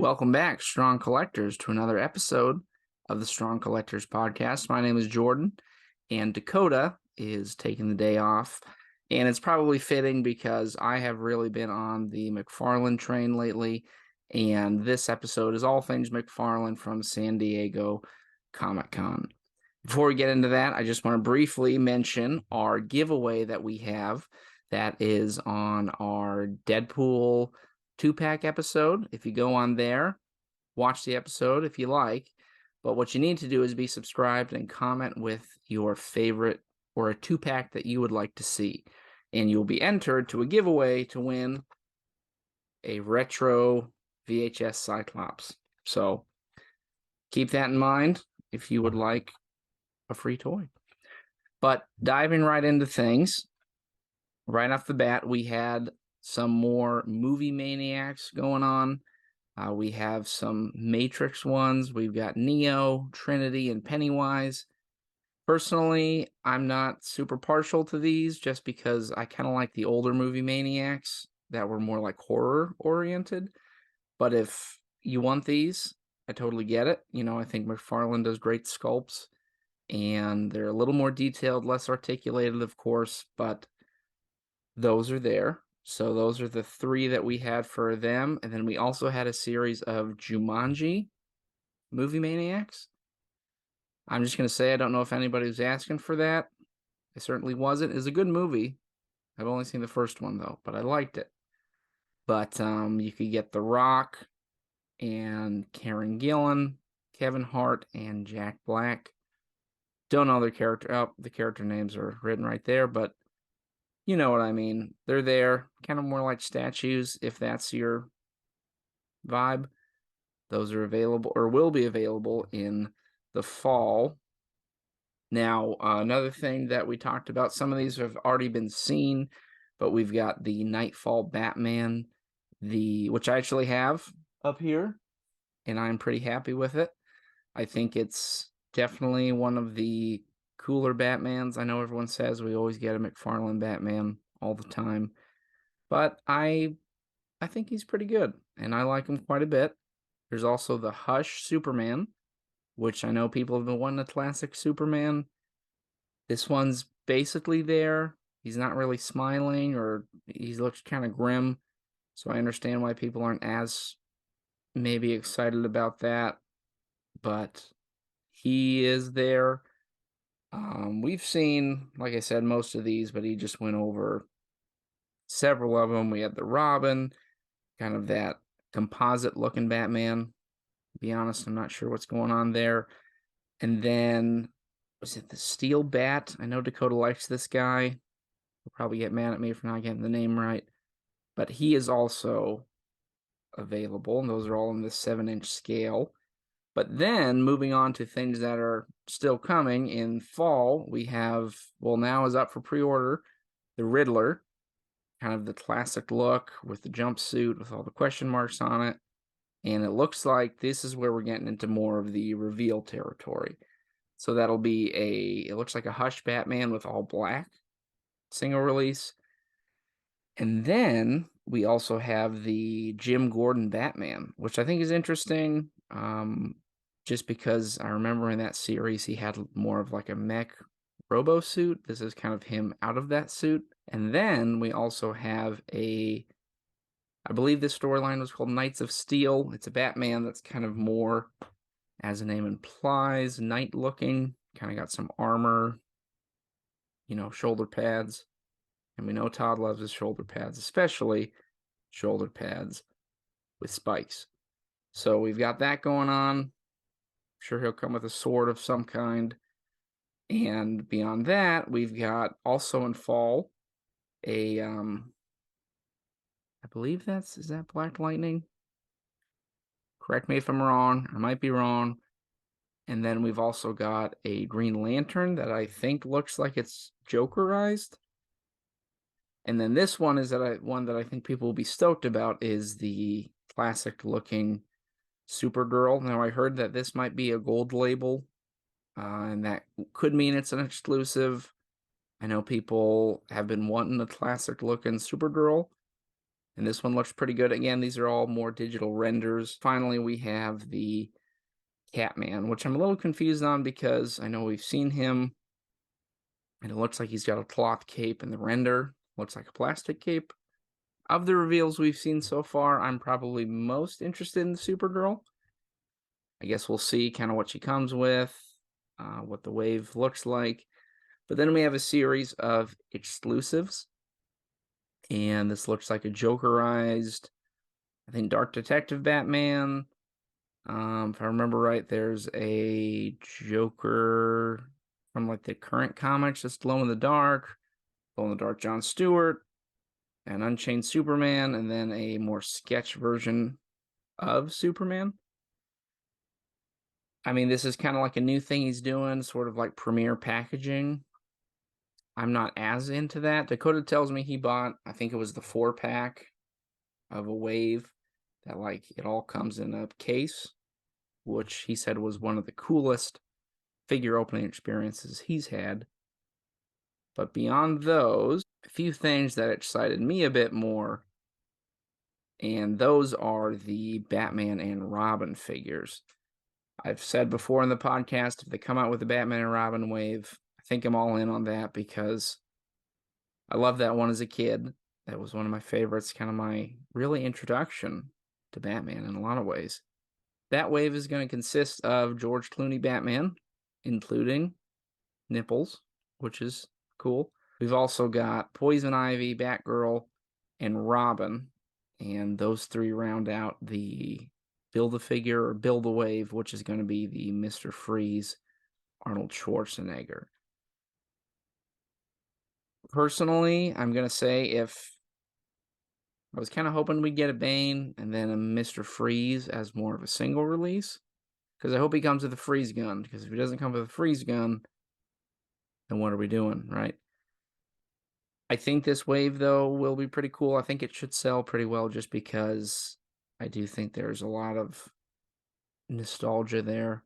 Welcome back, Strong Collectors, to another episode of the Strong Collectors podcast. My name is Jordan, and Dakota is taking the day off. And it's probably fitting because I have really been on the McFarlane train lately. And this episode is all things McFarlane from San Diego Comic-Con. Before we get into that, I just want to briefly mention our giveaway that we have that is on our Deadpool 2-pack episode. If you go on there, watch the episode if you like. But what you need to do is be subscribed and comment with your favorite or a 2-pack that you would like to see. And you'll be entered to a giveaway to win a retro VHS Cyclops. So keep that in mind if you would like a free toy. But diving right into things, right off the bat, we had some more movie Maniacs going on. We have some Matrix ones. We've got Neo, Trinity, and Pennywise. Personally, I'm not super partial to these just because I kind of like the older movie Maniacs that were more like horror oriented. But if you want these, I totally get it. I think McFarlane does great sculpts, and they're a little more detailed, less articulated, of course, but those are there. So those are the three that we had for them. And then we also had a series of Jumanji movie Maniacs. I'm just going to say I don't know if anybody was asking for that. I certainly wasn't. It's a good movie. I've only seen the first one, though, but I liked it. But you could get The Rock and Karen Gillan, Kevin Hart, and Jack Black. Don't know their character. Oh, the character names are written right there, but you know what I mean. They're there, kind of more like statues, if that's your vibe. Those are available, or will be available, in the fall. Now, another thing that we talked about, some of these have already been seen, but we've got the Nightfall Batman, which I actually have up here, and I'm pretty happy with it. I think it's definitely one of the cooler Batmans. I know everyone says we always get a McFarlane Batman all the time, but I think he's pretty good, and I like him quite a bit. There's also the Hush Superman, which I know people have been wanting a classic Superman. This one's basically there. He's not really smiling, or he looks kind of grim, so I understand why people aren't as maybe excited about that, but he is there. We've seen, like I said, most of these, but he just went over several of them. We had the Robin, kind of that composite looking Batman. To be honest, I'm not sure what's going on there. And then, was it the Steel Bat? I know Dakota likes this guy. He'll probably get mad at me for not getting the name right. But he is also available, and those are all in the 7-inch scale. But then, moving on to things that are still coming in fall, we have, well, now is up for pre-order, the Riddler, kind of the classic look with the jumpsuit with all the question marks on it. And it looks like this is where we're getting into more of the reveal territory. So that'll be it looks like a Hush Batman with all black, single release. And then we also have the Jim Gordon Batman, which I think is interesting. Just because I remember in that series he had more of like a mech robo suit. This is kind of him out of that suit. And then we also have I believe this storyline was called Knights of Steel. It's a Batman that's kind of more, as the name implies, knight looking. Kind of got some armor, shoulder pads. And we know Todd loves his shoulder pads, especially shoulder pads with spikes. So we've got that going on. I'm sure he'll come with a sword of some kind. And beyond that, we've got also in fall I believe is that Black Lightning? Correct me if I'm wrong. I might be wrong. And then we've also got a Green Lantern that I think looks like it's Jokerized. And then this one is one that I think people will be stoked about is the classic looking Supergirl. Now I heard that this might be a gold label, and that could mean it's an exclusive. I know people have been wanting a classic looking Supergirl, And this one looks pretty good. Again, these are all more digital renders. Finally, we have the Catman, which I'm a little confused on because I know we've seen him, and it looks like he's got a cloth cape in the render. Looks like a plastic cape. Of the reveals we've seen so far, I'm probably most interested in the Supergirl. I guess we'll see kind of what she comes with, what the wave looks like. But then we have a series of exclusives. And this looks like a Jokerized, I think, Dark Detective Batman. If I remember right, there's a Joker from like the current comics, just Glow in the Dark John Stewart, an Unchained Superman, and then a more sketch version of Superman. I mean, this is kind of like a new thing he's doing, sort of like premiere packaging. I'm not as into that. Dakota tells me he bought, I think it was the 4-pack of a wave that like it all comes in a case, which he said was one of the coolest figure opening experiences he's had. But beyond those, a few things that excited me a bit more, and those are the Batman and Robin figures. I've said before in the podcast, if they come out with a Batman and Robin wave, I think I'm all in on that because I loved that one as a kid. That was one of my favorites, kind of my really introduction to Batman in a lot of ways. That wave is going to consist of George Clooney Batman, including nipples, which is cool. We've also got Poison Ivy, Batgirl, and Robin, and those three round out the Build-A-Figure or Build-A-Wave, which is going to be the Mr. Freeze, Arnold Schwarzenegger. Personally, I'm going to say if I was kind of hoping we'd get a Bane and then a Mr. Freeze as more of a single release, because I hope he comes with a freeze gun, because if he doesn't come with a freeze gun, then what are we doing, right? I think this wave, though, will be pretty cool. I think it should sell pretty well just because I do think there's a lot of nostalgia there.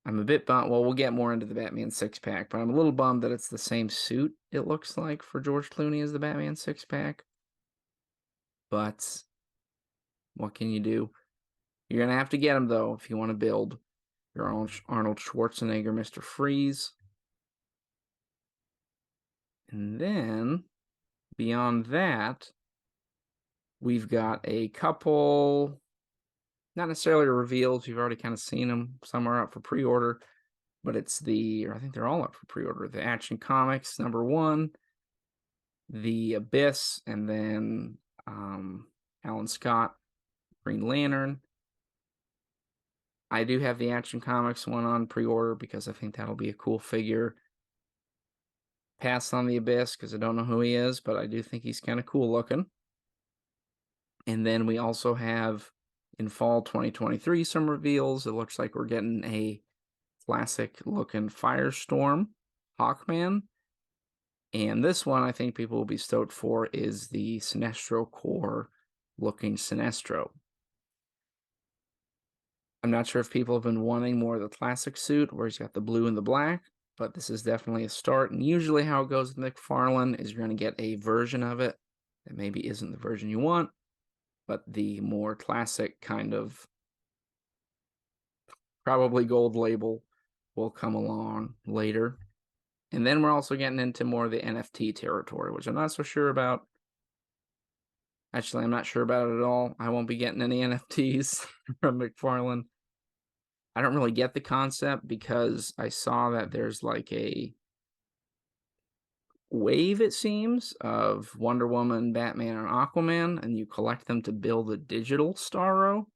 I'm a bit bummed. Well, we'll get more into the Batman 6-pack, but I'm a little bummed that it's the same suit, it looks like, for George Clooney as the Batman 6-pack. But what can you do? You're going to have to get him, though, if you want to build your Arnold Schwarzenegger Mr. Freeze. And then, beyond that, we've got a couple, not necessarily reveals. You've already kind of seen them. Some are up for pre-order, but it's or I think they're all up for pre-order. The Action Comics #1, The Abyss, and then Alan Scott, Green Lantern. I do have the Action Comics one on pre-order because I think that'll be a cool figure. Passed on the Abyss because I don't know who he is, but I do think he's kind of cool looking. And then we also have in fall 2023 some reveals. It looks like we're getting a classic looking Firestorm Hawkman. And this one I think people will be stoked for is the Sinestro Corps looking Sinestro. I'm not sure if people have been wanting more of the classic suit where he's got the blue and the black, but this is definitely a start. And usually how it goes with McFarlane is you're going to get a version of it that maybe isn't the version you want, but the more classic kind of probably gold label will come along later. And then we're also getting into more of the NFT territory, which I'm not so sure about. Actually, I'm not sure about it at all. I won't be getting any NFTs from McFarlane. I don't really get the concept because I saw that there's like a wave, it seems, of Wonder Woman, Batman, and Aquaman, and you collect them to build a digital Starro.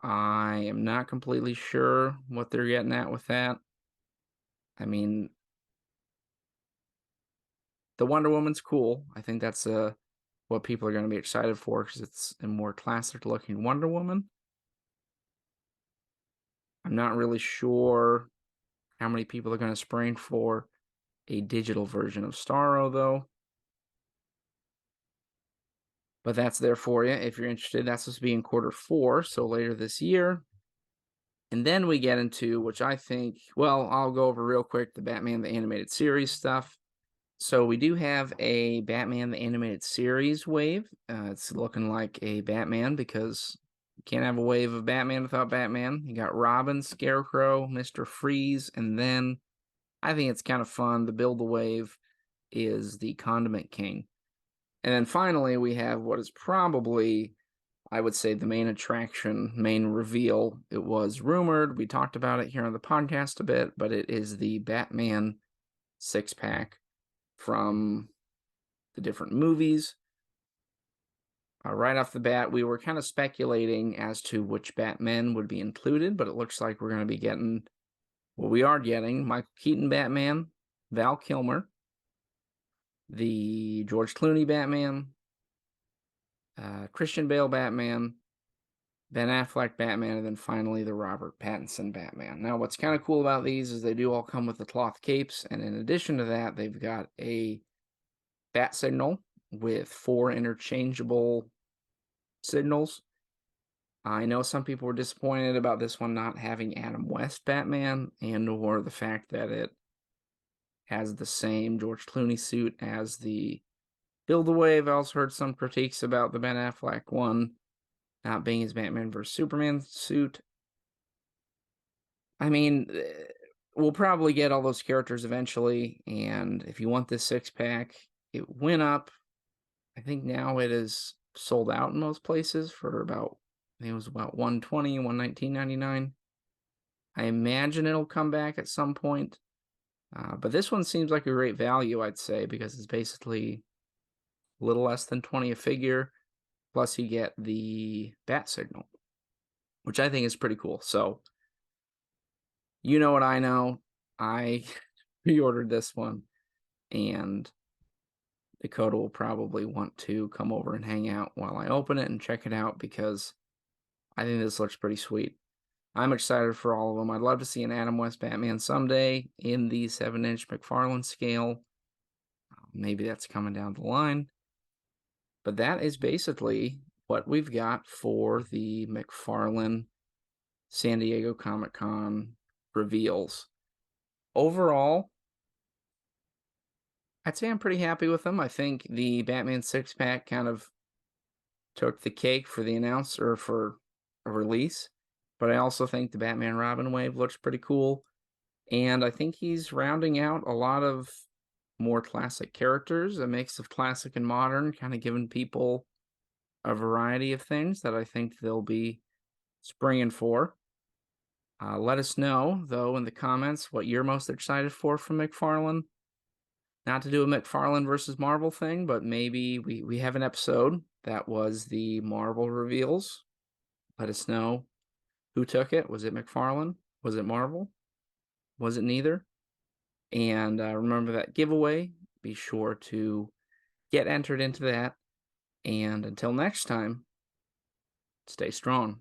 I am not completely sure what they're getting at with that. I mean, the Wonder Woman's cool. I think that's what people are going to be excited for because it's a more classic-looking Wonder Woman. I'm not really sure how many people are going to spring for a digital version of Starro, though. But that's there for you if you're interested. That's supposed to be in Q4, so later this year. And then we get into, which I think, well, I'll go over real quick, the Batman the Animated Series stuff. So we do have a Batman the Animated Series wave. It's looking like a Batman because you can't have a wave of Batman without Batman. You got Robin, Scarecrow, Mr. Freeze, and then I think it's kind of fun. The build a wave is the Condiment King. And then finally, we have what is probably, I would say, the main attraction, main reveal. It was rumored. We talked about it here on the podcast a bit, but it is the Batman six-pack from the different movies. Right off the bat, we were kind of speculating as to which Batman would be included, but it looks like we're going to be getting, well, we are getting Michael Keaton Batman, Val Kilmer, the George Clooney Batman, Christian Bale Batman, Ben Affleck Batman, and then finally the Robert Pattinson Batman. Now, what's kind of cool about these is they do all come with the cloth capes, and in addition to that, they've got a bat signal with 4 interchangeable signals. I know some people were disappointed about this one not having Adam West Batman, and or the fact that it has the same George Clooney suit as the Build-A-Wave. I also heard some critiques about the Ben Affleck one not being his Batman vs. Superman suit. I mean, we'll probably get all those characters eventually, and if you want this six-pack, it went up. I think now it is sold out in most places for about, I think it was about $120, $119.99. I imagine it'll come back at some point. But this one seems like a great value, I'd say, because it's basically a little less than 20 a figure. Plus you get the bat signal, which I think is pretty cool. So, you know what I know. I pre-ordered this one, and Dakota will probably want to come over and hang out while I open it and check it out because I think this looks pretty sweet. I'm excited for all of them. I'd love to see an Adam West Batman someday in the 7-inch McFarlane scale. Maybe that's coming down the line. But that is basically what we've got for the McFarlane San Diego Comic-Con reveals. Overall, I'd say I'm pretty happy with them. I think the Batman six-pack kind of took the cake for the announcer for a release. But I also think the Batman Robin wave looks pretty cool. And I think he's rounding out a lot of more classic characters, a mix of classic and modern, kind of giving people a variety of things that I think they'll be springing for. Let us know, though, in the comments what you're most excited for from McFarlane. Not to do a McFarlane versus Marvel thing, but maybe we have an episode that was the Marvel reveals. Let us know who took it. Was it McFarlane? Was it Marvel? Was it neither? And remember that giveaway. Be sure to get entered into that. And until next time, stay strong.